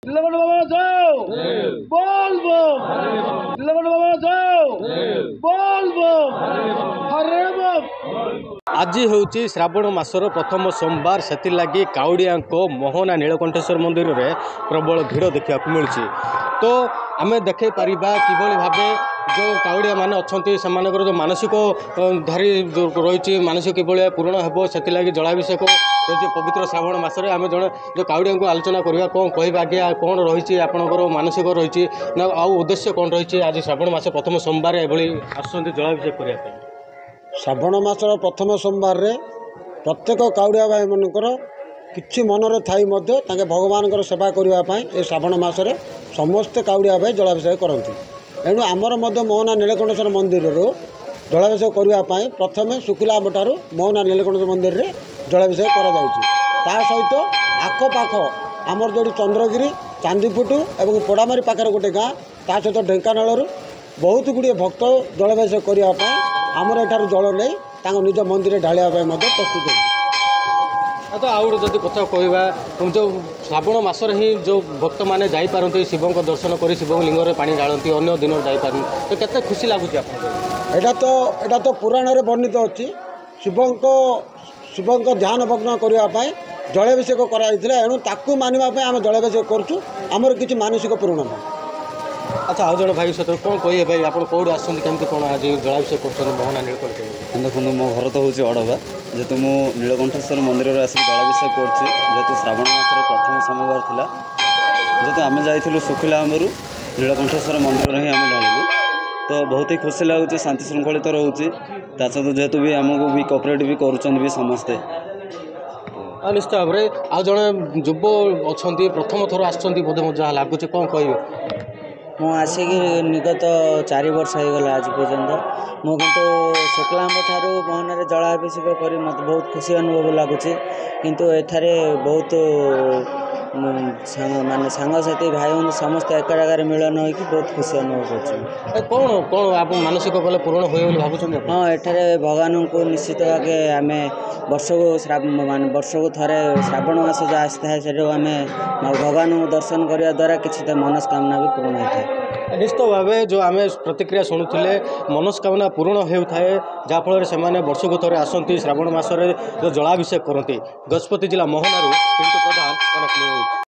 নীলকণ্ঠ বাবা যাও বল বম নীলকণ্ঠ বাবা যাও বল বম হরে বম। আজি ହେଉଛି ଶ୍ରାବଣ ମାସର ପ୍ରଥମ ସୋମବାର, ସେଥିଲାଗି କାଉଡ଼ିଆଙ୍କ ମୋହନା ନୀଳକଣ୍ଠେଶ୍ୱର ମନ୍ଦିରରେ ପ୍ରବଳ ଭିଡ଼ ଦେଖିବାକୁ ମିଳୁଛି। ତ ଆମେ ଦେଖାଇ ପାରିବା କିଭଳି ଭାବେ ଯେଉଁ କାଉଡ଼ିଆମାନେ ଅଛନ୍ତି ସେମାନଙ୍କର ଯେଉଁ ମାନସିକ ଧାରୀ ରହିଛି, ମାନସିକ କିଭଳି ପୂରଣ ହେବ ସେଥିଲାଗି ଜଳାଭିଷେକ ରହିଛି ପବିତ୍ର ଶ୍ରାବଣ ମାସରେ। ଆମେ ଜଣେ ଯେଉଁ କାଉଡ଼ିଆଙ୍କୁ ଆଲୋଚନା କରିବା, କ'ଣ କହିବା ଆଜ୍ଞା, କ'ଣ ରହିଛି ଆପଣଙ୍କର ମାନସିକ ରହିଛି ନା ଆଉ ଉଦ୍ଦେଶ୍ୟ କ'ଣ ରହିଛି? ଆଜି ଶ୍ରାବଣ ମାସ ପ୍ରଥମ ସୋମବାର ଏଭଳି ଆସୁଛନ୍ତି ଜଳାଭିଷେକ କରିବା ପାଇଁ। ଶ୍ରାବଣ ମାସର ପ୍ରଥମ ସୋମବାରରେ ପ୍ରତ୍ୟେକ କାଉଡ଼ିଆ ଭାଇମାନଙ୍କର କିଛି ମନରେ ଥାଇ ମଧ୍ୟ ତାଙ୍କେ ଭଗବାନଙ୍କର ସେବା କରିବା ପାଇଁ ଏ ଶ୍ରାବଣ ମାସରେ ସମସ୍ତେ କାଉଡ଼ିଆ ଭାଇ ଜଳାଭିଷେକ କରନ୍ତି। ଏଣୁ ଆମର ମଧ୍ୟ ମୋହନା ନୀଳକଣ୍ଠେଶ୍ୱର ମନ୍ଦିରରୁ ଜଳାଭିଷେକ କରିବା ପାଇଁ ପ୍ରଥମେ ଶୁଖିଲା ଆମଠାରୁ ମୋହନା ନୀଳକଣ୍ଠେଶ୍ୱର ମନ୍ଦିରରେ ଜଳାଭିଷେକ କରାଯାଉଛି। ତା ସହିତ ଆଖପାଖ ଆମର ଯେଉଁଠି ଚନ୍ଦ୍ରଗିରି, ଚାନ୍ଦିପୁଟୁ ଏବଂ ପୋଡ଼ାମାରୀ ପାଖରେ ଗୋଟେ ଗାଁ, ତା ସହିତ ଢେଙ୍କାନାଳରୁ ବହୁତ ଗୁଡ଼ିଏ ଭକ୍ତ ଜଳାଭିଷେକ କରିବା ପାଇଁ ଆମର ଏଠାରୁ ଜଳ ନେଇ ତାଙ୍କ ନିଜ ମନ୍ଦିରରେ ଢାଳିବା ପାଇଁ ମଧ୍ୟ ପ୍ରସ୍ତୁତ ହେଉଛି। ତ ଆଉ ଗୋଟେ ଯଦି କଥା କହିବା, ଯେଉଁ ଶ୍ରାବଣ ମାସରେ ହିଁ ଯେଉଁ ଭକ୍ତମାନେ ଯାଇପାରନ୍ତି ଶିବଙ୍କ ଦର୍ଶନ କରି ଶିବଙ୍କ ଲିଙ୍ଗରେ ପାଣି ଢାଳନ୍ତି, ଅନ୍ୟ ଦିନରେ ଯାଇପାରନ୍ତି, ତ କେତେ ଖୁସି ଲାଗୁଛି ଆପଣଙ୍କୁ? ଏଇଟା ତ ପୁରାଣରେ ବର୍ଣ୍ଣିତ ଅଛି। ଶିବଙ୍କ ଧ୍ୟାନ ଭଗ୍ନ କରିବା ପାଇଁ ଜଳାଭିଷେକ କରାଯାଇଥିଲା। ଏଣୁ ତାକୁ ମାନିବା ପାଇଁ ଆମେ ଜଳାଭିଷେକ କରୁଛୁ, ଆମର କିଛି ମାନସିକ ପୂରଣ ନାହିଁ। ଆଚ୍ଛା, ଆଉ ଜଣେ ଭାଇ ସହିତ କ'ଣ କହିବେ ଭାଇ, ଆପଣ କେଉଁଠୁ ଆସୁଛନ୍ତି, କେମିତି କ'ଣ ଆଜି ଜଳାଭିଷେକ କରୁଛନ୍ତି ମୋହନା ନୀଳକଣ୍ଠ? ଦେଖନ୍ତୁ, ମୋ ଘର ତ ହେଉଛି ଅଡ଼ବା, ଯେହେତୁ ମୁଁ ନୀଳକଣ୍ଠେଶ୍ୱର ମନ୍ଦିରରେ ଆସିକି ଜଳାଭିଷେକ କରୁଛି। ଯେହେତୁ ଶ୍ରାବଣ ମାସର ପ୍ରଥମ ସୋମବାର ଥିଲା, ଯେହେତୁ ଆମେ ଯାଇଥିଲୁ ଶୁଖିଲା ଆମ୍ବରୁ ନୀଳକଣ୍ଠେଶ୍ୱର ମନ୍ଦିରରେ ହିଁ ଆମେ ଢାଳିଲୁ, ତ ବହୁତ ହି ଖୁସି ଲାଗୁଛି, ଶାନ୍ତି ଶୃଙ୍ଖଳିତ ରହୁଛି। ତା ସହିତ ଯେହେତୁ ବି ଆମକୁ ବି କୋପରେଟ୍ ବି କରୁଛନ୍ତି ବି ସମସ୍ତେ। ଆଉ ନିଶ୍ଚିତ ଭାବରେ ଆଉ ଜଣେ ଯୁବ ଅଛନ୍ତି, ପ୍ରଥମ ଥର ଆସିଛନ୍ତି ବୋଧେ, ମୋତେ ଯାହା ଲାଗୁଛି, କ'ଣ କହିବେ? ମୁଁ ଆସିକି ନିଗତ 4 ବର୍ଷ ହେଇଗଲା ଆଜି ପର୍ଯ୍ୟନ୍ତ। ମୁଁ କିନ୍ତୁ ଶୁକ୍ଲାମ୍ବ ଠାରୁ ମୋହନାରେ ଜଳାଭିଷେକ କରି ମୋତେ ବହୁତ ଖୁସି ଅନୁଭବ ଲାଗୁଛି। କିନ୍ତୁ ଏଠାରେ ବହୁତ ସାଙ୍ଗସାଥି ଭାଇ ବନ୍ଧୁ ସମସ୍ତେ ଏକା ଜାଗାରେ ମିଳନ ହୋଇକି ବହୁତ ଖୁସି ଅନୁଭବ କରୁଛୁ। କ'ଣ ଆପଣ ମାନସିକ କଲେ ପୂରଣ ହୁଏ ବୋଲି ଭାବୁଛନ୍ତି? ହଁ, ଏଠାରେ ଭଗବାନଙ୍କୁ ନିଶ୍ଚିତ ଭାବେ ଆମେ ବର୍ଷକୁ ଥରେ ଶ୍ରାବଣ ମାସ ଯେଉଁ ଆସିଥାଏ, ସେଠାକୁ ଆମେ ଭଗବାନଙ୍କୁ ଦର୍ଶନ କରିବା ଦ୍ୱାରା କିଛିଟା ମନସ୍କାମନା ବି ପୂରଣ ହୋଇଥାଏ। ନିଶ୍ଚିତ ଭାବେ ଯେଉଁ ଆମେ ପ୍ରତିକ୍ରିୟା ଶୁଣୁଥିଲେ, ମନସ୍କାମନା ପୂରଣ ହେଉଥାଏ, ଯାହାଫଳରେ ସେମାନେ ବର୍ଷକୁ ଥରେ ଆସନ୍ତି ଶ୍ରାବଣ ମାସରେ ଯେଉଁ ଜଳାଭିଷେକ କରନ୍ତି। ଗଜପତି ଜିଲ୍ଲା ମୋହନାରୁ ପିଣ୍ଟୁ ପ୍ରଧାନ।